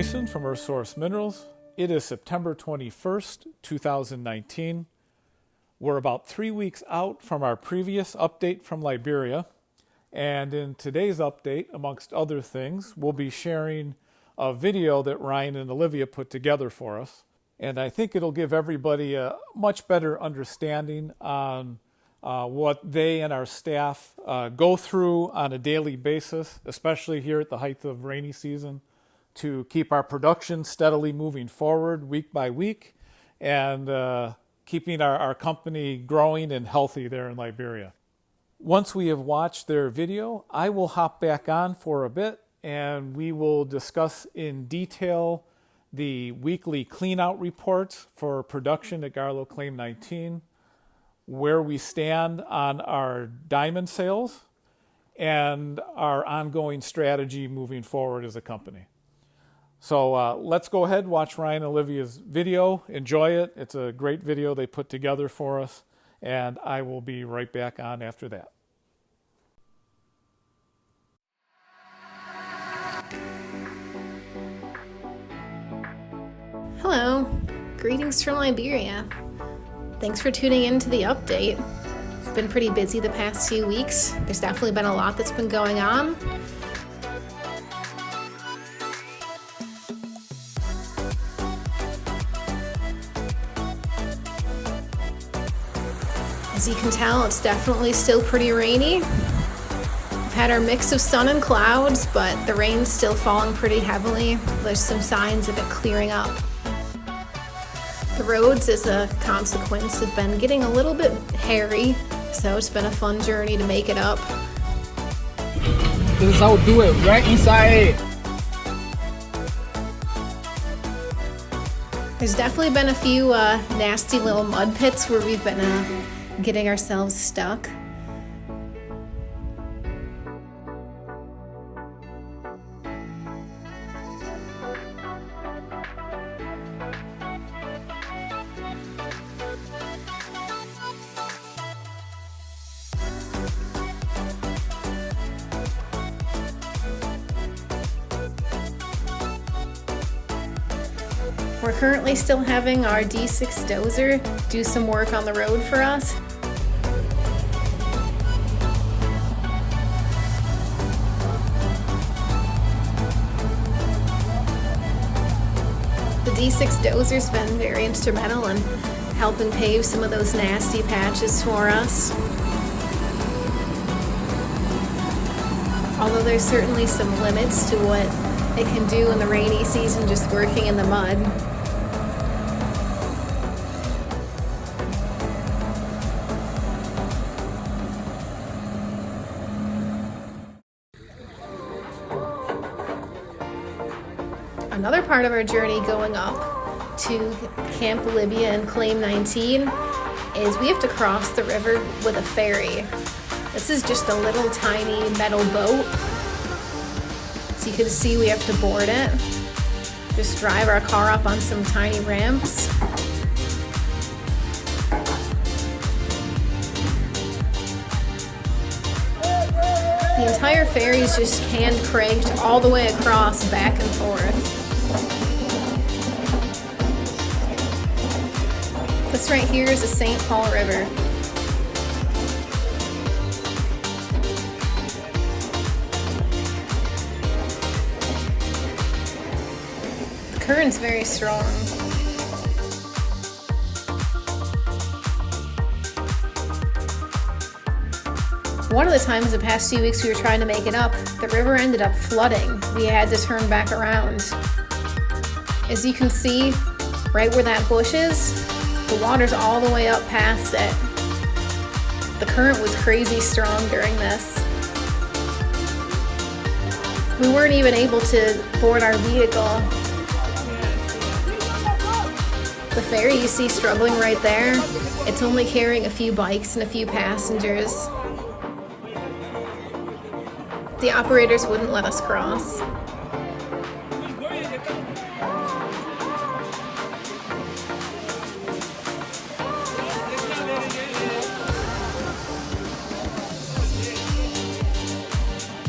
Jason from Earth Source Minerals. It is September 21st, 2019. We're about 3 weeks out from our previous update from Liberia. And in today's update, amongst other things, we'll be sharing a video that Ryan and Olivia put together for us. And I think it'll give everybody a much better understanding on what they and our staff go through on a daily basis, especially here at the height of rainy season, to keep our production steadily moving forward week by week and keeping our company growing and healthy there in Liberia. Once we have watched their video, I will hop back on for a bit and we will discuss in detail the weekly cleanout reports for production at Garlow Claim 19, where we stand on our diamond sales, and our ongoing strategy moving forward as a company. So let's go ahead, watch Ryan and Olivia's video, enjoy it. It's a great video they put together for us, and I will be right back on after that. Hello, greetings from Liberia. Thanks for tuning in to the update. It's been pretty busy the past few weeks. There's definitely been a lot that's been going on. As you can tell, it's definitely still pretty rainy. We've had our mix of sun and clouds, but the rain's still falling pretty heavily. There's some signs of it clearing up. The roads, as a consequence, have been getting a little bit hairy, so it's been a fun journey to make it up. This is how we do it, right inside. There's definitely been a few nasty little mud pits where we've been getting ourselves stuck. We're currently still having our D6 dozer do some work on the road for us. The D6 dozer's been very instrumental in helping pave some of those nasty patches for us. Although there's certainly some limits to what it can do in the rainy season just working in the mud. Another part of our journey going up to Camp Libya and Claim 19 is we have to cross the river with a ferry. This is just a little tiny metal boat. So you can see we have to board it. Just drive our car up on some tiny ramps. The entire ferry is just hand cranked all the way across, back and forth. This right here is the St. Paul River. The current's very strong. One of the times the past few weeks we were trying to make it up, the river ended up flooding. We had to turn back around. As you can see, right where that bush is, the water's all the way up past it. The current was crazy strong during this. We weren't even able to board our vehicle. The ferry you see struggling right there, it's only carrying a few bikes and a few passengers. The operators wouldn't let us cross.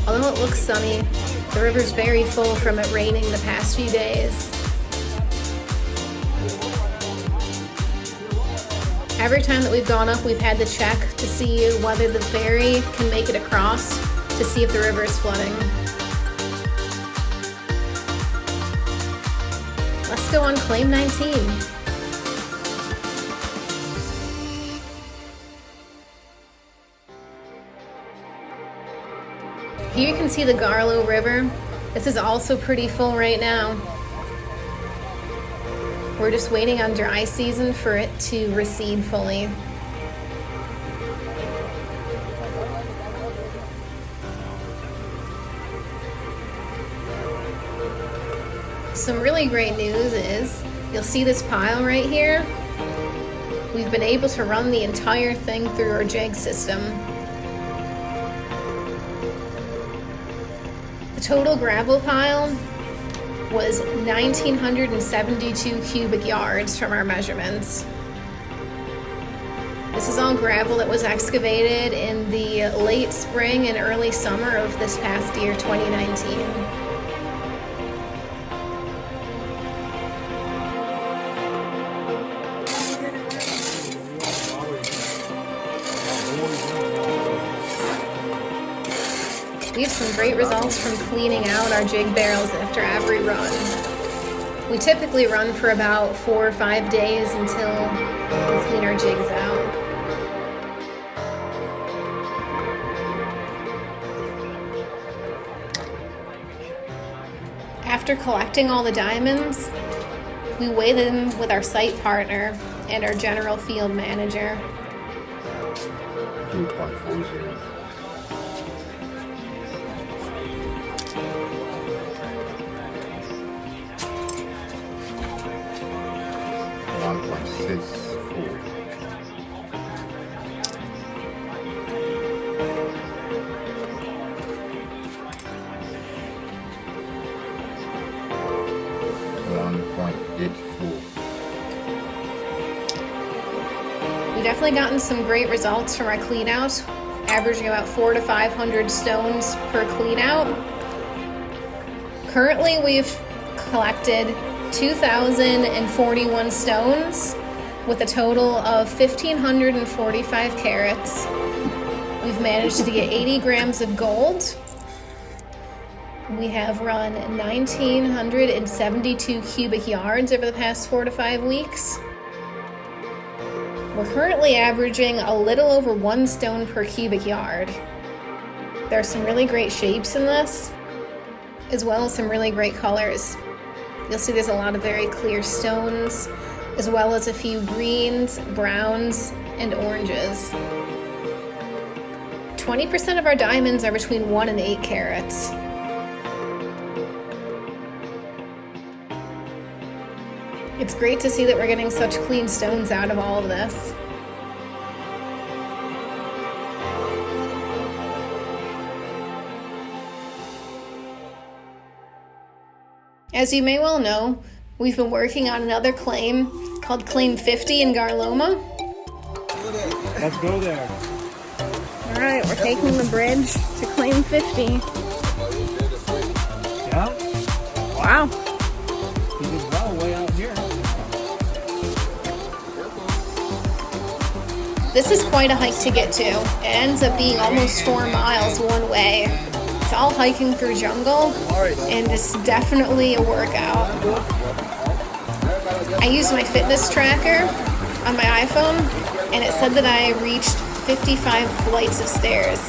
Although it looks sunny, The river's very full from it raining the past few days. Every time that we've gone up, we've had to check to see whether the ferry can make it across to see if the river is flooding. Let's go on claim 19. Here you can see the Garlow River. This is also pretty full right now. We're just waiting on dry season for it to recede fully. Some really great news is, you'll see this pile right here. We've been able to run the entire thing through our jig system. The total gravel pile was 1,972 cubic yards from our measurements. This is all gravel that was excavated in the late spring and early summer of this past year, 2019. We have some great results from cleaning out our jig barrels after every run. We typically run for about 4 or 5 days until we clean our jigs out. After collecting all the diamonds, we weigh them with our site partner and our general field manager. 1.84. We've definitely gotten some great results from our clean out, averaging about 400 to 500 stones per clean out. Currently, we've collected 2,041 stones with a total of 1,545 carats. We've managed to get 80 grams of gold. We have run 1,972 cubic yards over the past 4 to 5 weeks. We're currently averaging a little over 1 stone per cubic yard. There are some really great shapes in this, as well as some really great colors. You'll see there's a lot of very clear stones, as well as a few greens, browns, and oranges. 20% of our diamonds are between 1 and 8 carats. It's great to see that we're getting such clean stones out of all of this. As you may well know, we've been working on another claim called Claim 50 in Garloma. Let's go there. All right, we're taking the bridge to Claim 50. Yeah? Wow. You did well way out here. This is quite a hike to get to. It ends up being almost 4 miles one way. It's all hiking through jungle, and it's definitely a workout. I used my fitness tracker on my iPhone, and it said that I reached 55 flights of stairs.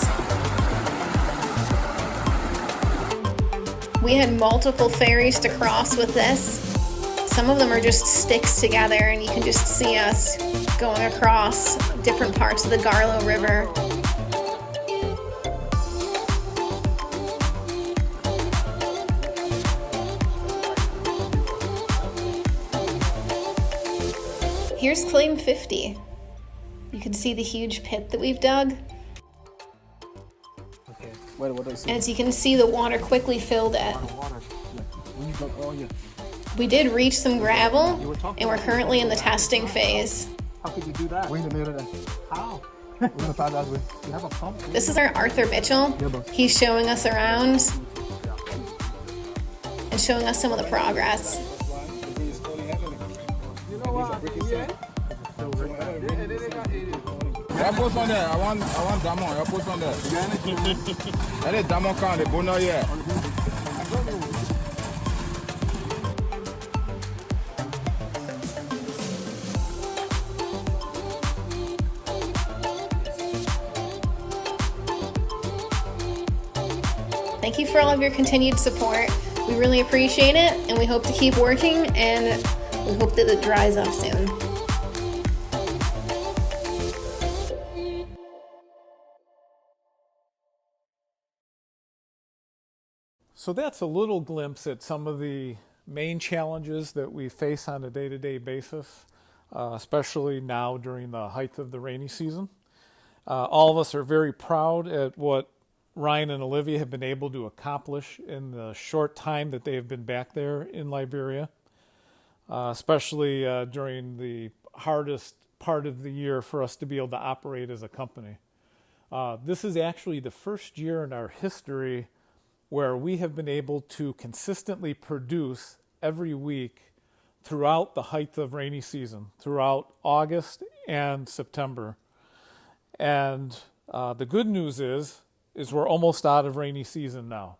We had multiple ferries to cross with this. Some of them are just sticks together, and you can just see us going across different parts of the Garlow River. Here's Claim 50. You can see the huge pit that we've dug. Okay. Wait, what do I see? As you can see, the water quickly filled it. Water. When you go, oh yeah. We did reach some gravel, and we're currently in the testing phase. How could you do that? We're in the middle of that. How? We're gonna find out with. You have a pump? This is our Arthur Mitchell. He's showing us around. and showing us some of the progress. Yeah, post on there. I want Damon. Yeah, post on there. That is Damon can the bono here. Thank you for all of your continued support. We really appreciate it, and we hope to keep working, and we hope that it dries up soon. So that's a little glimpse at some of the main challenges that we face on a day-to-day basis, especially now during the height of the rainy season. All of us are very proud at what Ryan and Olivia have been able to accomplish in the short time that they have been back there in Liberia, especially during the hardest part of the year for us to be able to operate as a company. This is actually the first year in our history where we have been able to consistently produce every week throughout the height of rainy season, throughout August and September. And the good news is we're almost out of rainy season now.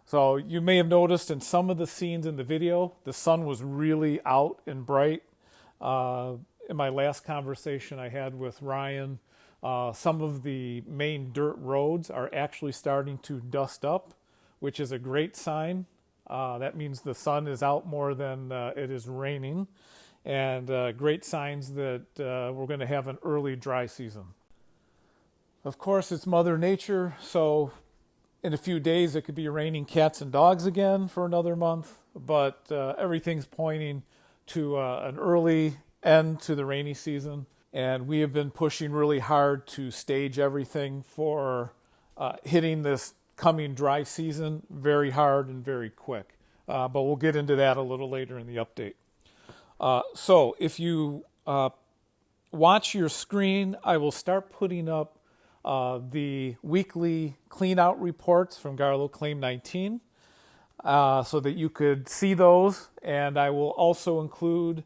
So you may have noticed in some of the scenes in the video, the sun was really out and bright. In my last conversation I had with Ryan, some of the main dirt roads are actually starting to dust up, which is a great sign. That means the sun is out more than it is raining, and great signs that we're going to have an early dry season. Of course, it's Mother Nature, so in a few days it could be raining cats and dogs again for another month, but everything's pointing to an early end to the rainy season, and we have been pushing really hard to stage everything for hitting this coming dry season very hard and very quick. But we'll get into that a little later in the update. So if you watch your screen, I will start putting up the weekly clean out reports from Garlow Claim 19 so that you could see those, and I will also include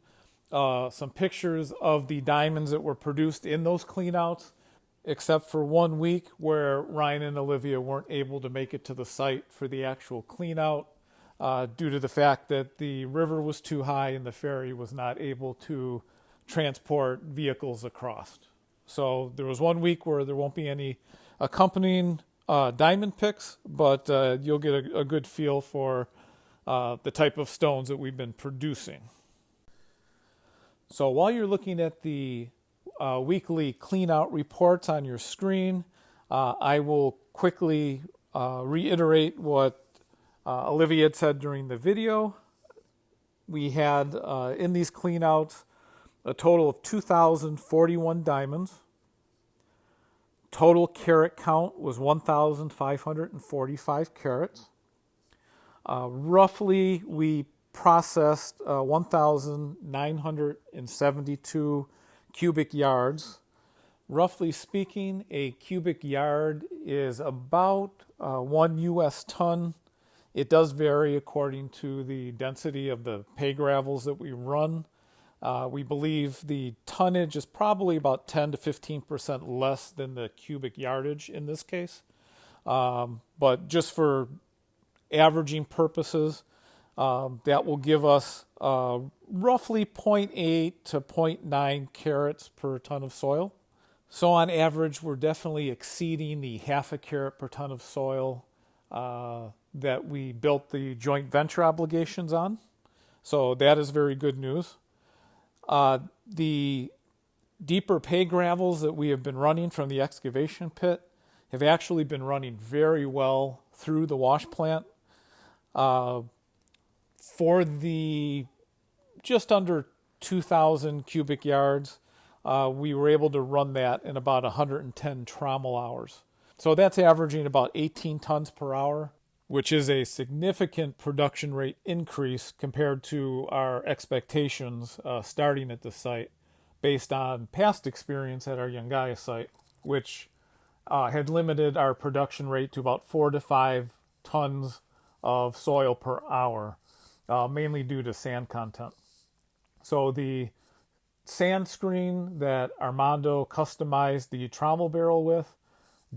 some pictures of the diamonds that were produced in those clean outs, except for 1 week where Ryan and Olivia weren't able to make it to the site for the actual clean out due to the fact that the river was too high and the ferry was not able to transport vehicles across. So there was 1 week where there won't be any accompanying diamond picks, but you'll get a good feel for the type of stones that we've been producing. So while you're looking at the weekly clean out reports on your screen, I will quickly reiterate what Olivia had said during the video. We had in these clean outs a total of 2,041 diamonds. Total carat count was 1,545 carats. Roughly, we processed 1,972 cubic yards. Roughly speaking, a cubic yard is about 1 U.S. ton. It does vary according to the density of the pay gravels that we run. We believe the tonnage is probably about 10 to 15% less than the cubic yardage in this case. But just for averaging purposes, that will give us roughly 0.8 to 0.9 carats per ton of soil. So on average, we're definitely exceeding the half a carat per ton of soil that we built the joint venture obligations on. So that is very good news. The deeper pay gravels that we have been running from the excavation pit have actually been running very well through the wash plant. For the just under 2,000 cubic yards, we were able to run that in about 110 trommel hours. So that's averaging about 18 tons per hour, which is a significant production rate increase compared to our expectations starting at the site based on past experience at our Yungaya site, which had limited our production rate to about 4 to 5 tons of soil per hour, mainly due to sand content. So the sand screen that Armando customized the trommel barrel with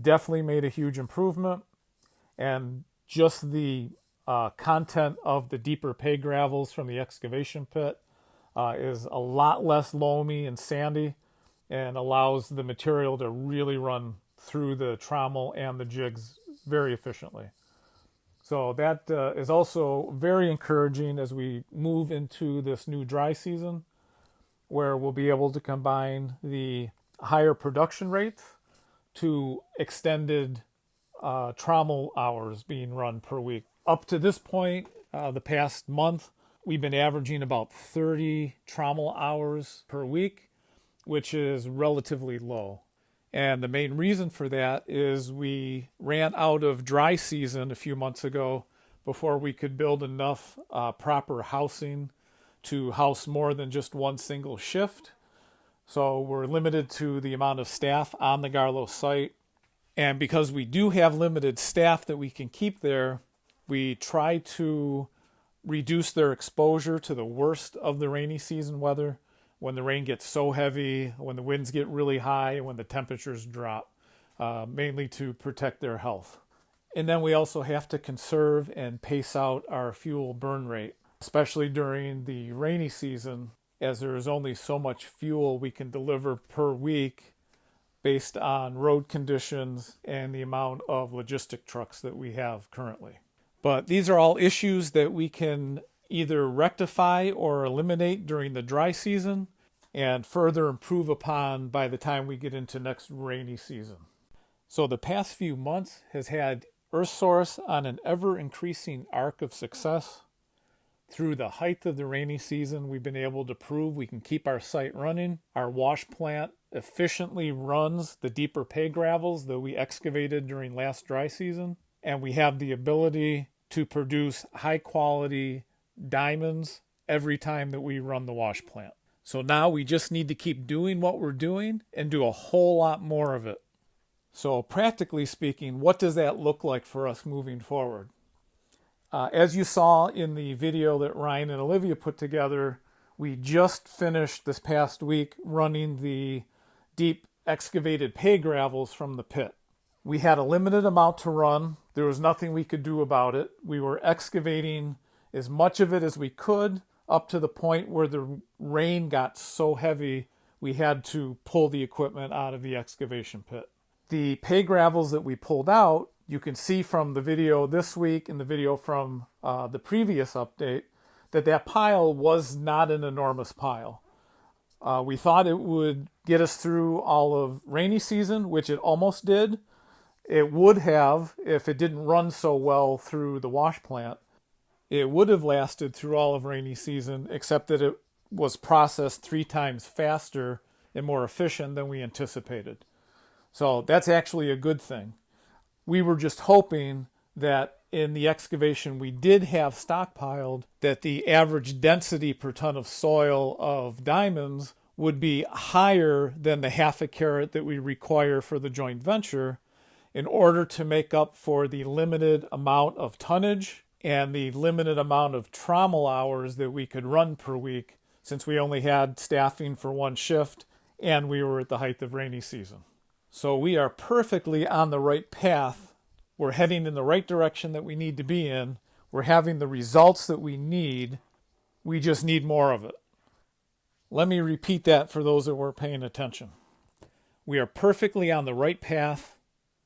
definitely made a huge improvement, and just the content of the deeper pay gravels from the excavation pit is a lot less loamy and sandy, and allows the material to really run through the trommel and the jigs very efficiently. So that is also very encouraging as we move into this new dry season, where we'll be able to combine the higher production rates to extended trommel hours being run per week. Up to this point, the past month, we've been averaging about 30 trommel hours per week, which is relatively low. And the main reason for that is we ran out of dry season a few months ago before we could build enough proper housing to house more than just one single shift. So we're limited to the amount of staff on the Garlow site. And because we do have limited staff that we can keep there, we try to reduce their exposure to the worst of the rainy season weather, when the rain gets so heavy, when the winds get really high, and when the temperatures drop, mainly to protect their health. And then we also have to conserve and pace out our fuel burn rate, especially during the rainy season, as there is only so much fuel we can deliver per week based on road conditions and the amount of logistic trucks that we have currently. But these are all issues that we can either rectify or eliminate during the dry season and further improve upon by the time we get into next rainy season. So the past few months has had EarthSource on an ever-increasing arc of success. Through the height of the rainy season, we've been able to prove we can keep our site running. Our wash plant efficiently runs the deeper pay gravels that we excavated during last dry season, and we have the ability to produce high-quality diamonds every time that we run the wash plant. So now we just need to keep doing what we're doing and do a whole lot more of it. So practically speaking, what does that look like for us moving forward? As you saw in the video that Ryan and Olivia put together, we just finished this past week running the deep excavated pay gravels from the pit. We had a limited amount to run. There was nothing we could do about it. We were excavating as much of it as we could, up to the point where the rain got so heavy we had to pull the equipment out of the excavation pit. The pay gravels that we pulled out, you can see from the video this week and the video from the previous update, that pile was not an enormous pile. We thought it would get us through all of rainy season, which it almost did. It would have if it didn't run so well through the wash plant. It would have lasted through all of rainy season, except that it was processed 3 times faster and more efficient than we anticipated. So that's actually a good thing. We were just hoping that in the excavation we did have stockpiled, that the average density per ton of soil of diamonds would be higher than the 1/2 carat that we require for the joint venture, in order to make up for the limited amount of tonnage and the limited amount of trommel hours that we could run per week, since we only had staffing for 1 shift and we were at the height of rainy season. So we are perfectly on the right path. We're heading in the right direction that we need to be in. We're having the results that we need. We just need more of it. Let me repeat that for those that weren't paying attention. We are perfectly on the right path.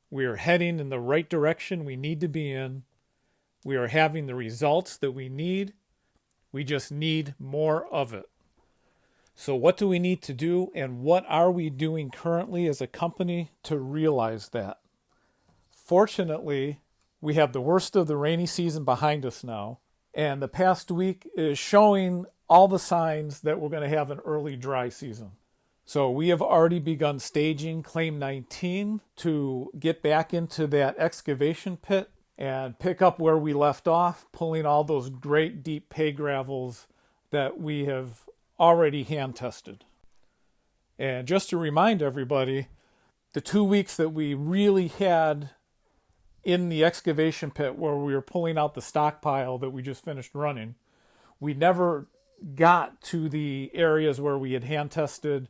We are heading in the right direction we need to be in. We are having the results that we need. We just need more of it. So what do we need to do, and what are we doing currently as a company to realize that? Fortunately, we have the worst of the rainy season behind us now, and the past week is showing all the signs that we're going to have an early dry season. So we have already begun staging Claim 19 to get back into that excavation pit and pick up where we left off, pulling all those great deep pay gravels that we have already hand tested. And just to remind everybody, the 2 weeks that we really had in the excavation pit where we were pulling out the stockpile that we just finished running, we never got to the areas where we had hand tested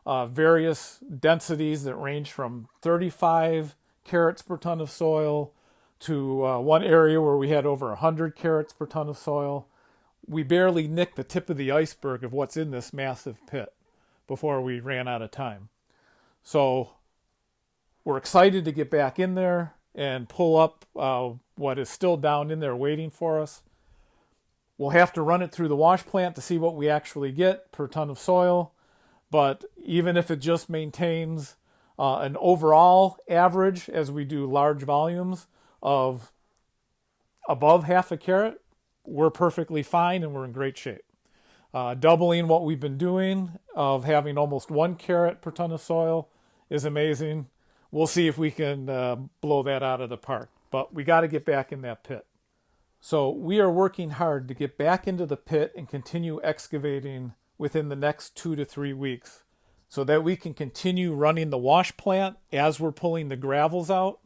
various densities that range from 35 carats per ton of soil to one area where we had over 100 carats per ton of soil. We barely nicked the tip of the iceberg of what's in this massive pit before we ran out of time. So we're excited to get back in there and pull up what is still down in there waiting for us. We'll have to run it through the wash plant to see what we actually get per ton of soil. But even if it just maintains an overall average as we do large volumes of above half a carat, we're perfectly fine and we're in great shape. Doubling what we've been doing of having almost 1 carat per ton of soil is amazing. We'll see if we can blow that out of the park. But we got to get back in that pit. So we are working hard to get back into the pit and continue excavating within the next 2 to 3 weeks so that we can continue running the wash plant as we're pulling the gravels out.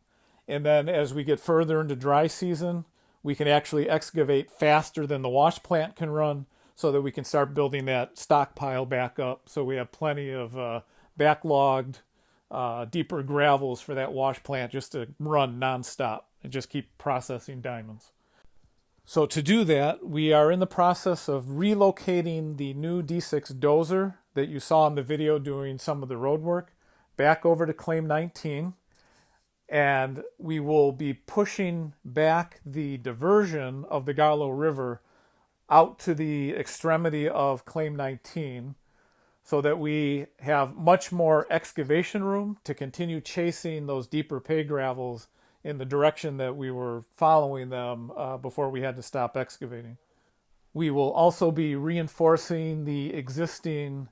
And then as we get further into dry season, we can actually excavate faster than the wash plant can run so that we can start building that stockpile back up so we have plenty of backlogged, deeper gravels for that wash plant just to run nonstop and just keep processing diamonds. So to do that, we are in the process of relocating the new D6 dozer that you saw in the video doing some of the road work back over to Claim 19. And we will be pushing back the diversion of the Garlow River out to the extremity of Claim 19 so that we have much more excavation room to continue chasing those deeper pay gravels in the direction that we were following them before we had to stop excavating. We will also be reinforcing the existing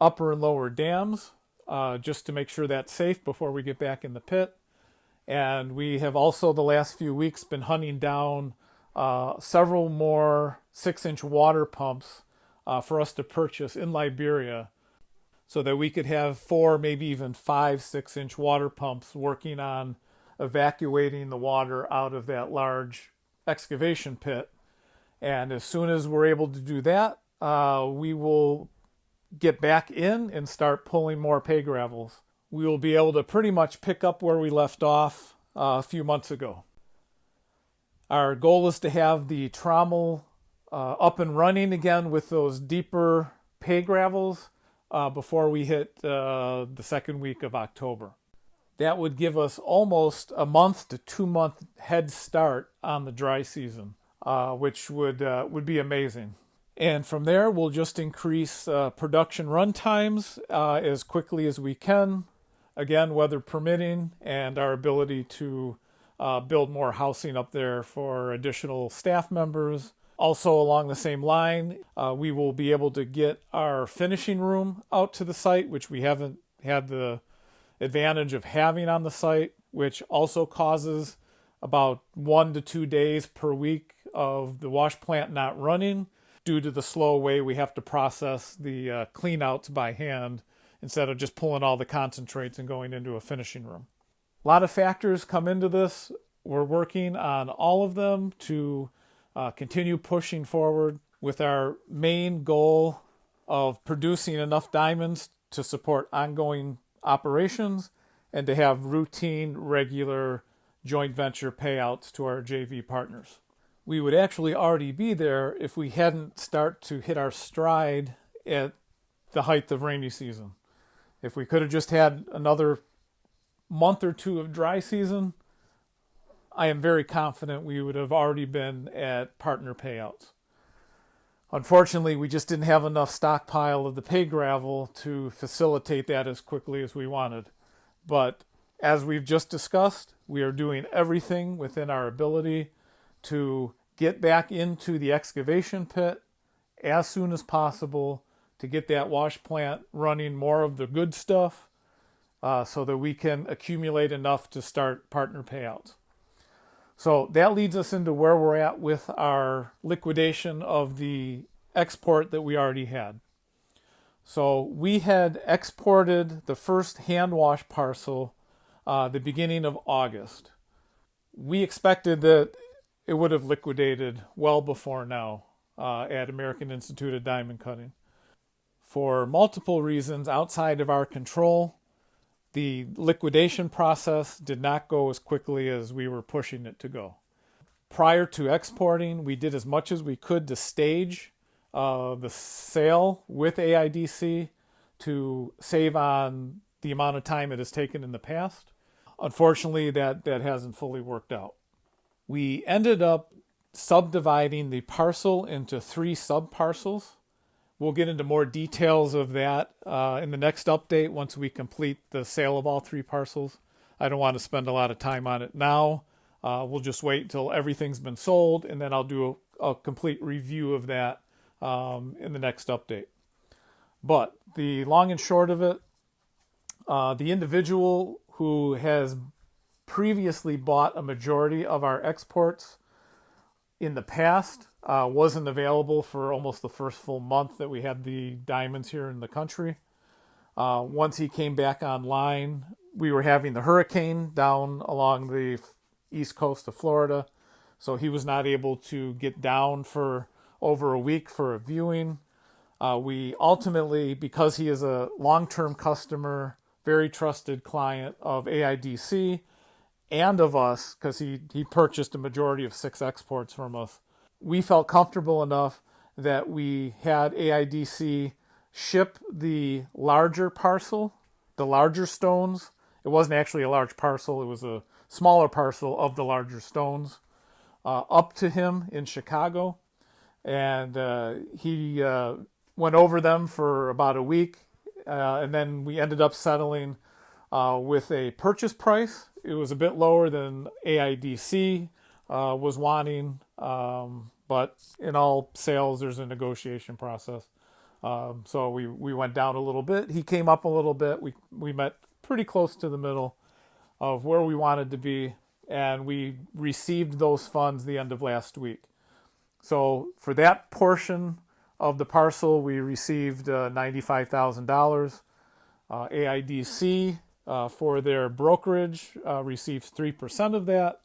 upper and lower dams just to make sure that's safe before we get back in the pit. And we have also the last few weeks been hunting down several more 6-inch water pumps for us to purchase in Liberia so that we could have 4, maybe even 5 6-inch water pumps working on evacuating the water out of that large excavation pit. And as soon as we're able to do that, we will get back in and start pulling more pay gravels. We will be able to pretty much pick up where we left off a few months ago. Our goal is to have the trommel up and running again with those deeper pay gravels before we hit the second week of October. That would give us almost a month to 2 month head start on the dry season, which would be amazing. And from there, we'll just increase production run times as quickly as we can. Again, weather permitting, and our ability to build more housing up there for additional staff members. Also, along the same line, we will be able to get our finishing room out to the site, which we haven't had the advantage of having on the site, which also causes about 1 to 2 days per week of the wash plant not running due to the slow way we have to process the cleanouts by hand instead of just pulling all the concentrates and going into a finishing room. A lot of factors come into this. We're working on all of them to continue pushing forward with our main goal of producing enough diamonds to support ongoing operations and to have routine, regular joint venture payouts to our JV partners. We would actually already be there if we hadn't start to hit our stride at the height of rainy season. If we could have just had another month or two of dry season, I am very confident we would have already been at partner payouts. Unfortunately, we just didn't have enough stockpile of the pay gravel to facilitate that as quickly as we wanted. But as we've just discussed, we are doing everything within our ability to get back into the excavation pit as soon as possible to get that wash plant running more of the good stuff so that we can accumulate enough to start partner payouts. So that leads us into where we're at with our liquidation of the export that we already had. So we had exported the first hand wash parcel the beginning of August. We expected that it would have liquidated well before now at American Institute of Diamond Cutting. For multiple reasons outside of our control, the liquidation process did not go as quickly as we were pushing it to go. Prior to exporting, we did as much as we could to stage the sale with AIDC to save on the amount of time it has taken in the past. Unfortunately, that hasn't fully worked out. We ended up subdividing the parcel into 3 sub-parcels. We'll get into more details of that in the next update once we complete the sale of all 3 parcels. I don't want to spend a lot of time on it now. We'll just wait until everything's been sold, and then I'll do a complete review of that in the next update. But the long and short of it, the individual who has previously bought a majority of our exports in the past wasn't available for almost the first full month that we had the diamonds here in the country. Once he came back online, we were having the hurricane down along the east coast of Florida, so he was not able to get down for over a week for a viewing. We ultimately, because he is a long-term customer, very trusted client of AIDC and of us, because he purchased a majority of 6 exports from us, we felt comfortable enough that we had AIDC ship the larger parcel, the larger stones. It wasn't actually a large parcel, it was a smaller parcel of the larger stones, up to him in Chicago. And he went over them for about a week, and then we ended up settling with a purchase price. It was a bit lower than AIDC was wanting, but in all sales there's a negotiation process. So we went down a little bit. He came up a little bit. We met pretty close to the middle of where we wanted to be, and we received those funds the end of last week. So for that portion of the parcel, we received $95,000. AIDC, for their brokerage, receives 3% of that.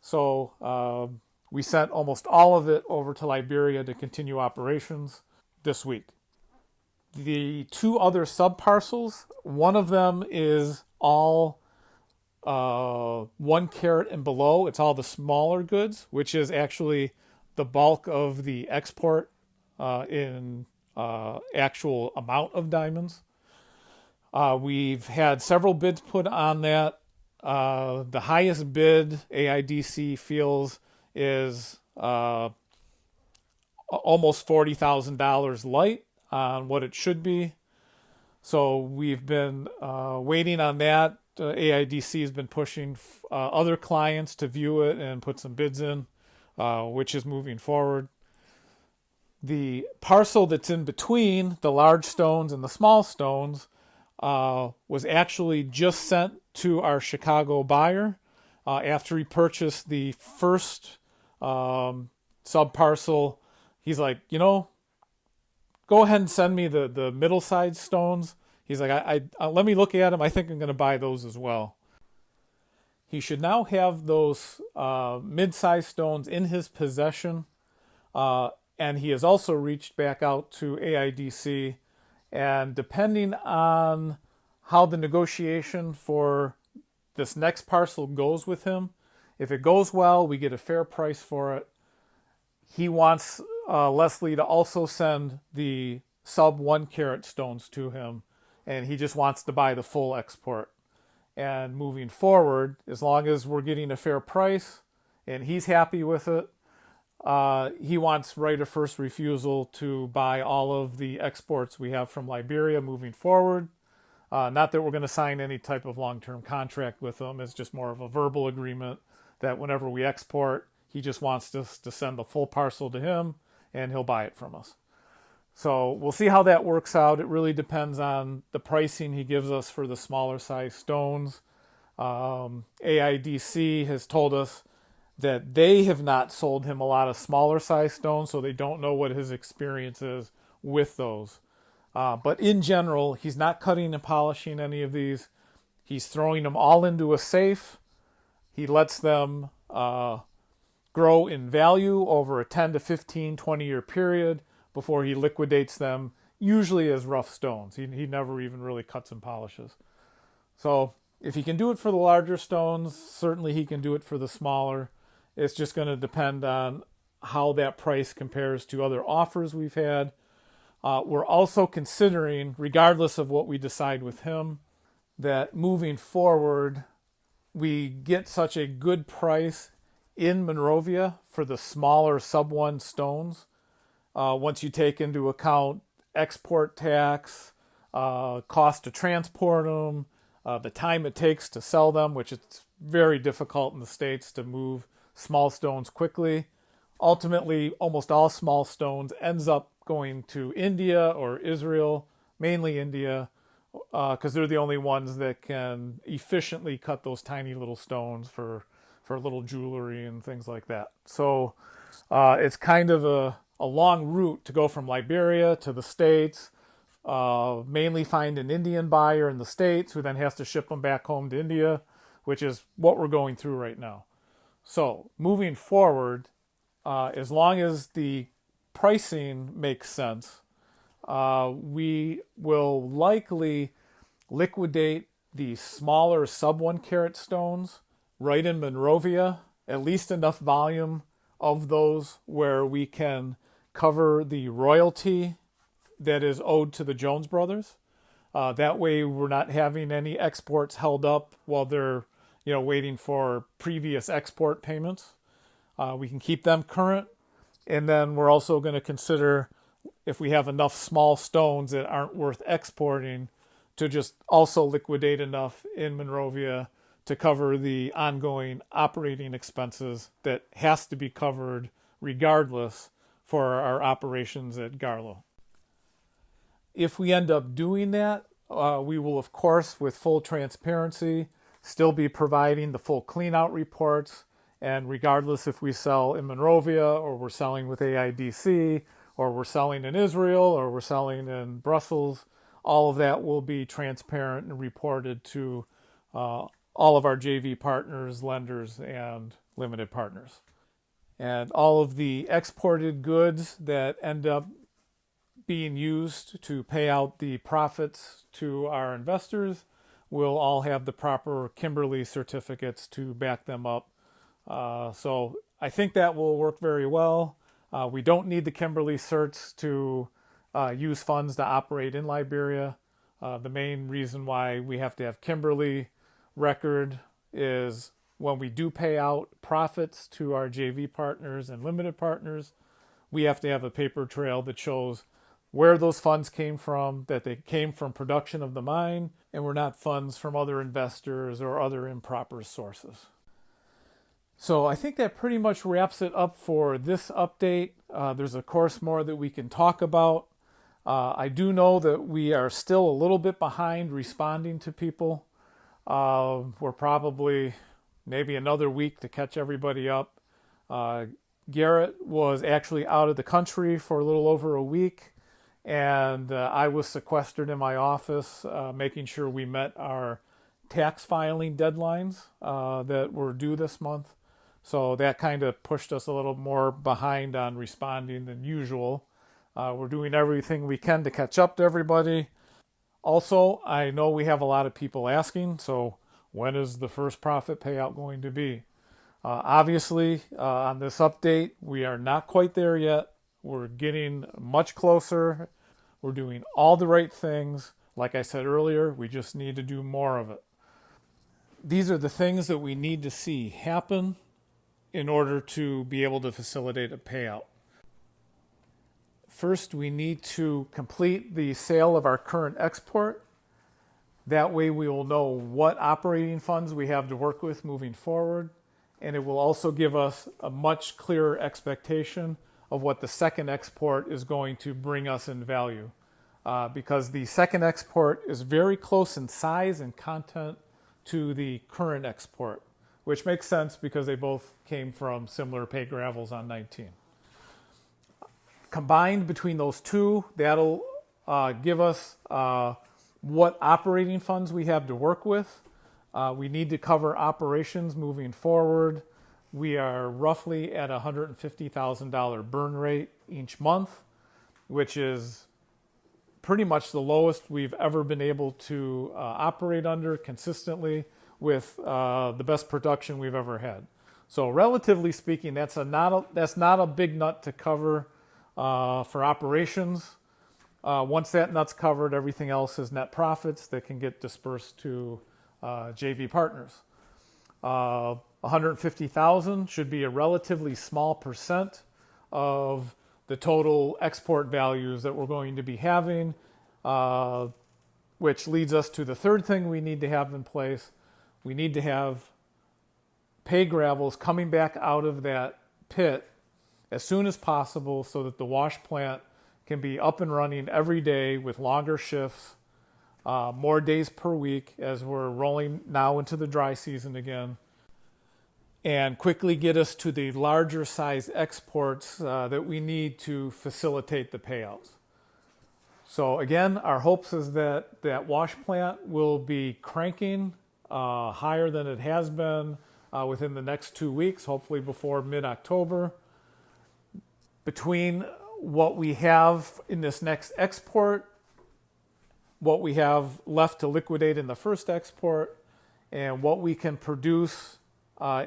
So we sent almost all of it over to Liberia to continue operations this week. The 2 other sub-parcels, one of them is all 1 carat and below. It's all the smaller goods, which is actually the bulk of the export in actual amount of diamonds. We've had several bids put on that. The highest bid AIDC feels is almost $40,000 light on what it should be. So we've been waiting on that. AIDC has been pushing other clients to view it and put some bids in, which is moving forward. The parcel that's in between the large stones and the small stones was actually just sent to our Chicago buyer after he purchased the first sub-parcel. He's like, go ahead and send me the middle-sized stones. He's like, I let me look at them. I think I'm going to buy those as well. He should now have those mid-sized stones in his possession, and he has also reached back out to AIDC, and depending on how the negotiation for this next parcel goes with him, if it goes well, we get a fair price for it. He wants Leslie to also send the sub 1 carat stones to him, and he just wants to buy the full export. And moving forward, as long as we're getting a fair price and he's happy with it, he wants right of first refusal to buy all of the exports we have from Liberia moving forward. Not that we're going to sign any type of long-term contract with him. It's just more of a verbal agreement that whenever we export, he just wants us to send the full parcel to him and he'll buy it from us. So we'll see how that works out. It really depends on the pricing he gives us for the smaller size stones. AIDC has told us that they have not sold him a lot of smaller size stones, so they don't know what his experience is with those. But in general, he's not cutting and polishing any of these. He's throwing them all into a safe. He lets them grow in value over a 10 to 15, 20-year period before he liquidates them, usually as rough stones. He never even really cuts and polishes. So if he can do it for the larger stones, certainly he can do it for the smaller. It's just going to depend on how that price compares to other offers we've had. We're also considering, regardless of what we decide with him, that moving forward, we get such a good price in Monrovia for the smaller sub-1 stones. Once you take into account export tax, cost to transport them, the time it takes to sell them, which it's very difficult in the States to move small stones quickly. Ultimately, almost all small stones ends up going to India or Israel, mainly India, because they're the only ones that can efficiently cut those tiny little stones for little jewelry and things like that. So it's kind of a long route to go from Liberia to the States, mainly find an Indian buyer in the States who then has to ship them back home to India, which is what we're going through right now. So moving forward, as long as the pricing makes sense, we will likely liquidate the smaller sub-1 carat stones right in Monrovia, at least enough volume of those where we can cover the royalty that is owed to the Jones brothers. That way we're not having any exports held up while they're waiting for previous export payments. We can keep them current. And then we're also going to consider if we have enough small stones that aren't worth exporting to just also liquidate enough in Monrovia to cover the ongoing operating expenses that has to be covered regardless for our operations at Garlow. If we end up doing that, we will, of course, with full transparency, still be providing the full cleanout reports. And regardless if we sell in Monrovia or we're selling with AIDC or we're selling in Israel or we're selling in Brussels, all of that will be transparent and reported to all of our JV partners, lenders, and limited partners. And all of the exported goods that end up being used to pay out the profits to our investors will all have the proper Kimberley certificates to back them up. So I think that will work very well. We don't need the Kimberley certs to use funds to operate in Liberia. The main reason why we have to have Kimberley record is when we do pay out profits to our JV partners and limited partners, we have to have a paper trail that shows where those funds came from, that they came from production of the mine, and were not funds from other investors or other improper sources. So I think that pretty much wraps it up for this update. There's, of course, more that we can talk about. I do know that we are still a little bit behind responding to people. We're probably maybe another week to catch everybody up. Garrett was actually out of the country for a little over a week, and I was sequestered in my office, making sure we met our tax filing deadlines that were due this month. So that kind of pushed us a little more behind on responding than usual. We're doing everything we can to catch up to everybody. Also, I know we have a lot of people asking, so when is the first profit payout going to be? Obviously, on this update, we are not quite there yet. We're getting much closer. We're doing all the right things. Like I said earlier, we just need to do more of it. These are the things that we need to see happen in order to be able to facilitate a payout. First, we need to complete the sale of our current export. That way we will know what operating funds we have to work with moving forward, and it will also give us a much clearer expectation of what the second export is going to bring us in value. Because the second export is very close in size and content to the current export, which makes sense because they both came from similar pay gravels on 19. Combined between those two, that'll give us what operating funds we have to work with. We need to cover operations moving forward. we are roughly at a $150,000 burn rate each month, which is pretty much the lowest we've ever been able to operate under consistently with the best production we've ever had. So relatively speaking, that's not a big nut to cover for operations. Once that nut's covered, everything else is net profits that can get dispersed to JV partners. 150,000 should be a relatively small percent of the total export values that we're going to be having, which leads us to the third thing we need to have in place. We need to have pay gravels coming back out of that pit as soon as possible so that the wash plant can be up and running every day with longer shifts, more days per week as we're rolling now into the dry season again, and quickly get us to the larger size exports that we need to facilitate the payouts. So again, our hopes is that that wash plant will be cranking higher than it has been within the next 2 weeks, hopefully before mid-October. Between what we have in this next export, what we have left to liquidate in the first export, and what we can produce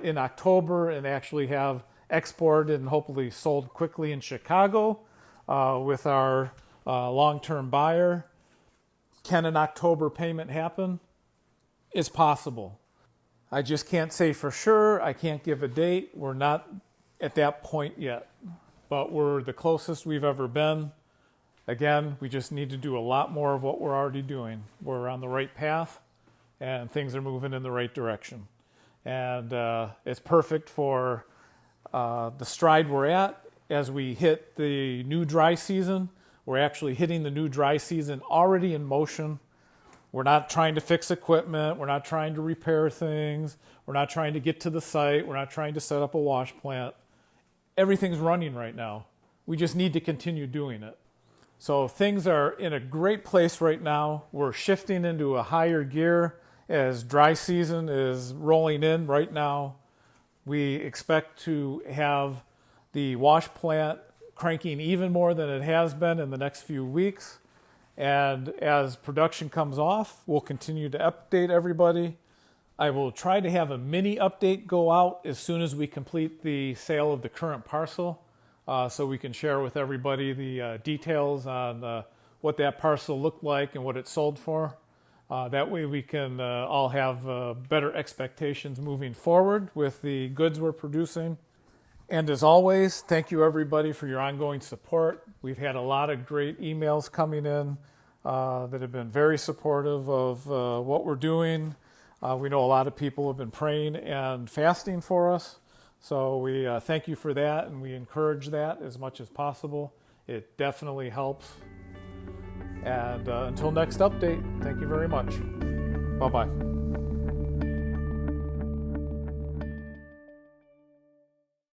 in October and actually have exported and hopefully sold quickly in Chicago with our long-term buyer, can an October payment happen? It's possible. I just can't say for sure. I can't give a date. We're not at that point yet, but we're the closest we've ever been. Again, we just need to do a lot more of what we're already doing. We're on the right path, and things are moving in the right direction. And it's perfect for the stride we're at as we hit the new dry season. We're actually hitting the new dry season already in motion. We're not trying to fix equipment. We're not trying to repair things. We're not trying to get to the site. We're not trying to set up a wash plant. Everything's running right now. We just need to continue doing it. So things are in a great place right now. We're shifting into a higher gear as dry season is rolling in right now. We expect to have the wash plant cranking even more than it has been in the next few weeks. And as production comes off, we'll continue to update everybody. I will try to have a mini update go out as soon as we complete the sale of the current parcel, so we can share with everybody the details on what that parcel looked like and what it sold for. That way we can all have better expectations moving forward with the goods we're producing. And as always, thank you everybody for your ongoing support. We've had a lot of great emails coming in that have been very supportive of what we're doing. We know a lot of people have been praying and fasting for us. So we thank you for that, and we encourage that as much as possible. It definitely helps. And until next update, thank you very much. Bye-bye.